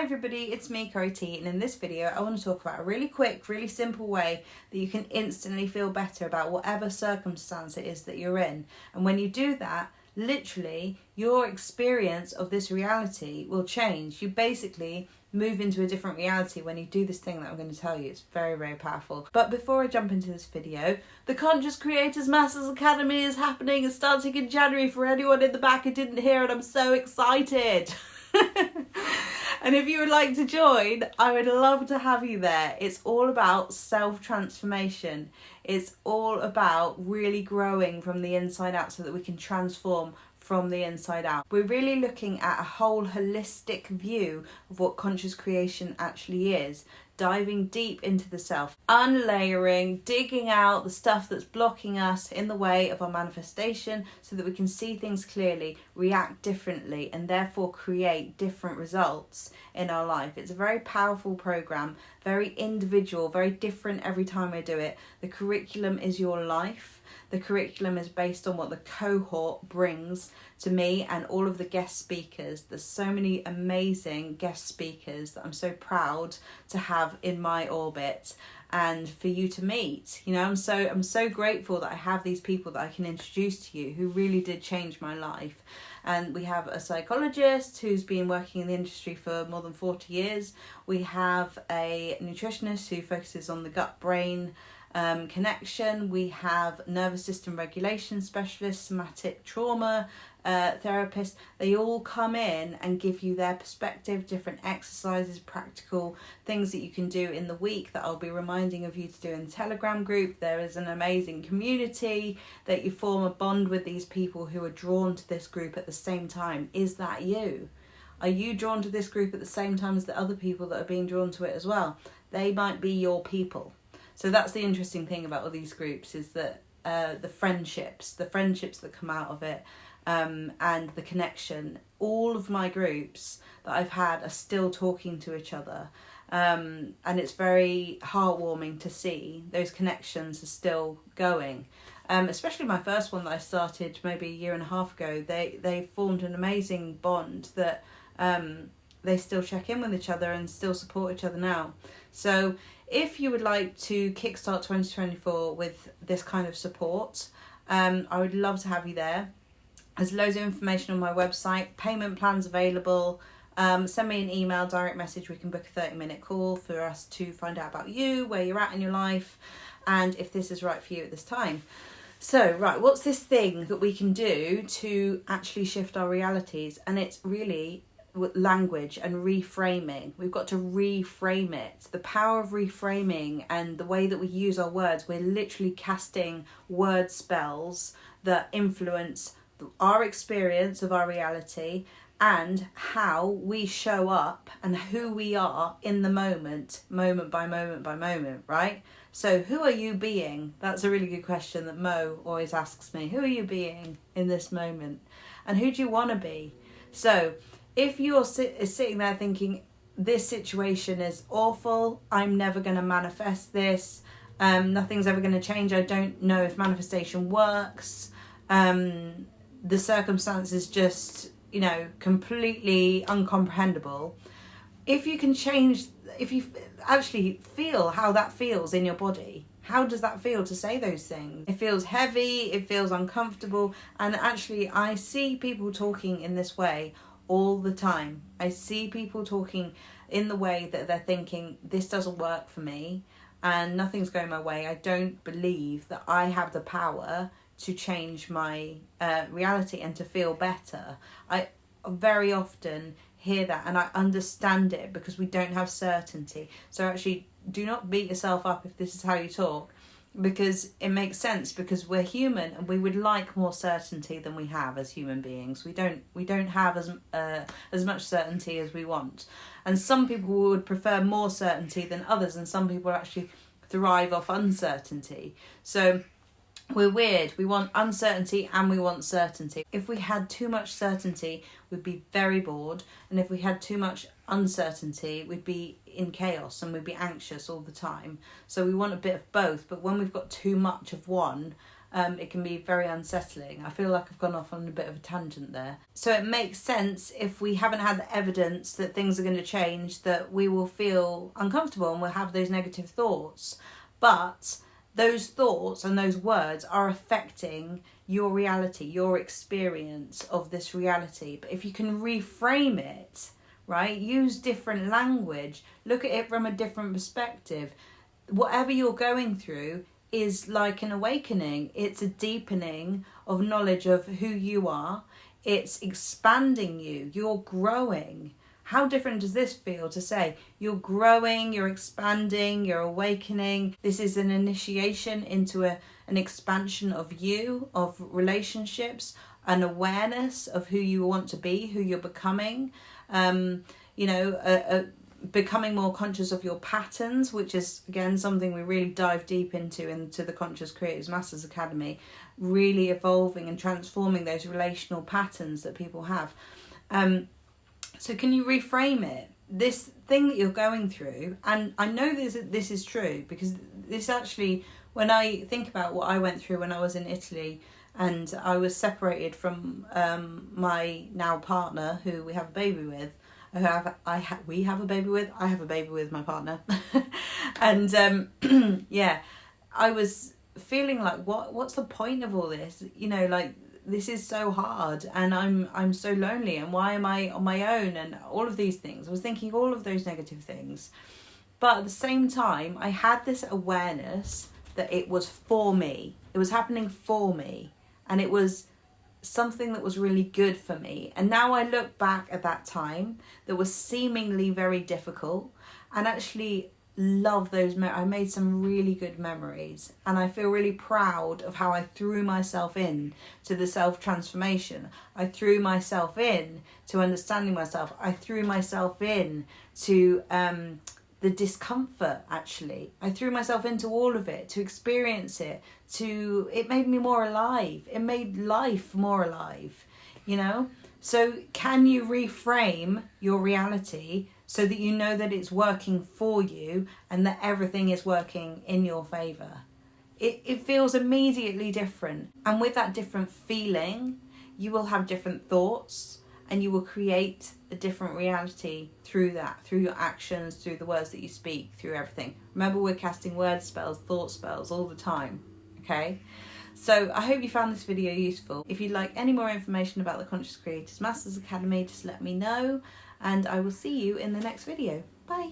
Hi everybody, it's me, Corey T, and in this video I want to talk about a really quick, really simple way that you can instantly feel better about whatever circumstance it is that you're in. And when you do that, literally your experience of this reality will change. You basically move into a different reality when you do this thing that I'm going to tell you. It's very, very powerful. But before I jump into this video, the Conscious Creators Masters Academy is happening. It's starting in January for anyone in the back who didn't hear it. I'm so excited. And if you would like to join, I would love to have you there. It's all about self-transformation. It's all about really growing from the inside out so that we can transform from the inside out. We're really looking at a whole holistic view of what conscious creation actually is, diving deep into the self, unlayering, digging out the stuff that's blocking us in the way of our manifestation so that we can see things clearly, react differently, and therefore create different results in our life. It's a very powerful program, very individual, very different every time I do it. The curriculum is your life. The curriculum is based on what the cohort brings to me and all of the guest speakers. There's so many amazing guest speakers that I'm so proud to have in my orbit and for you to meet. You know, I'm so grateful that I have these people that I can introduce to you who really did change my life. And we have a psychologist who's been working in the industry for more than 40 years. We have a nutritionist who focuses on the gut-brain connection. We have nervous system regulation specialists, somatic trauma therapists. They all come in and give you their perspective, different exercises, practical things that you can do in the week that I'll be reminding of you to do in the Telegram group. There is an amazing community that you form a bond with these people who are drawn to this group at the same time. Is that you? Are you drawn to this group at the same time as the other people that are being drawn to it as well? They might be your people. So that's the interesting thing about all these groups is that the friendships that come out of it and the connection. All of my groups that I've had are still talking to each other. And it's very heartwarming to see those connections are still going. Especially my first one that I started maybe a year and a half ago, they formed an amazing bond that they still check in with each other and still support each other now. So if you would like to kickstart 2024 with this kind of support, I would love to have you there. There's loads of information on my website, payment plans available. Send me an email, direct message. We can book a 30-minute call for us to find out about you, where you're at in your life, and if this is right for you at this time. So, right, what's this thing that we can do to actually shift our realities? And it's really language and reframing. We've got to reframe it. The power of reframing and the way that we use our words, we're literally casting word spells that influence our experience of our reality and how we show up and who we are in the moment by moment, right? So who are you being? That's a really good question that Mo always asks me. Who are you being in this moment? And who do you want to be? So if you're sitting there thinking, this situation is awful, I'm never going to manifest this, nothing's ever going to change, I don't know if manifestation works, the circumstances just, completely uncomprehendable. If you can change, if you actually feel how that feels in your body, how does that feel to say those things? It feels heavy, it feels uncomfortable, and actually I see people talking in this way all the time. I see people talking in the way that they're thinking, this doesn't work for me and nothing's going my way. I don't believe that I have the power to change my reality and to feel better. I very often hear that and I understand it because we don't have certainty. So actually do not beat yourself up if this is how you talk, because it makes sense, because we're human and we would like more certainty than we have as human beings. We don't have as much certainty as we want, and some people would prefer more certainty than others, and some people actually thrive off uncertainty. So we're weird. We want uncertainty and we want certainty. If we had too much certainty, we'd be very bored. And if we had too much uncertainty, we'd be in chaos and we'd be anxious all the time. So we want a bit of both. But when we've got too much of one, it can be very unsettling. I feel like I've gone off on a bit of a tangent there. So it makes sense, if we haven't had the evidence that things are going to change, that we will feel uncomfortable and we'll have those negative thoughts. But those thoughts and those words are affecting your reality, your experience of this reality. But if you can reframe it, right, use different language, look at it from a different perspective, whatever you're going through is like an awakening. It's a deepening of knowledge of who you are. It's expanding you. You're growing. How different does this feel to say you're growing, you're expanding, you're awakening? This is an initiation into an expansion of you, of relationships, an awareness of who you want to be, who you're becoming. Becoming more conscious of your patterns, which is again something we really dive deep into the Conscious Creators Masters Academy, really evolving and transforming those relational patterns that people have. So can you reframe it? This thing that you're going through, and I know this is true, because this actually, when I think about what I went through when I was in Italy and I was separated from my now partner, who we have a baby with, we have a baby with, I have a baby with my partner. And I was feeling like, what's the point of all this? Like, this is so hard, and I'm so lonely, and why am I on my own, and all of these things. I was thinking all of those negative things. But at the same time, I had this awareness that it was for me. It was happening for me, and it was something that was really good for me. And now I look back at that time that was seemingly very difficult, and actually love those. I made some really good memories, and I feel really proud of how I threw myself in to the self-transformation. I threw myself in to understanding myself. I threw myself in to the discomfort, actually. I threw myself into all of it, to experience it, it made me more alive. It made life more alive, So can you reframe your reality so that you know that it's working for you and that everything is working in your favour? It feels immediately different. And with that different feeling, you will have different thoughts, and you will create a different reality through that, through your actions, through the words that you speak, through everything. Remember, we're casting word spells, thought spells all the time, okay? So I hope you found this video useful. If you'd like any more information about the Conscious Creators Masters Academy, just let me know, and I will see you in the next video. Bye.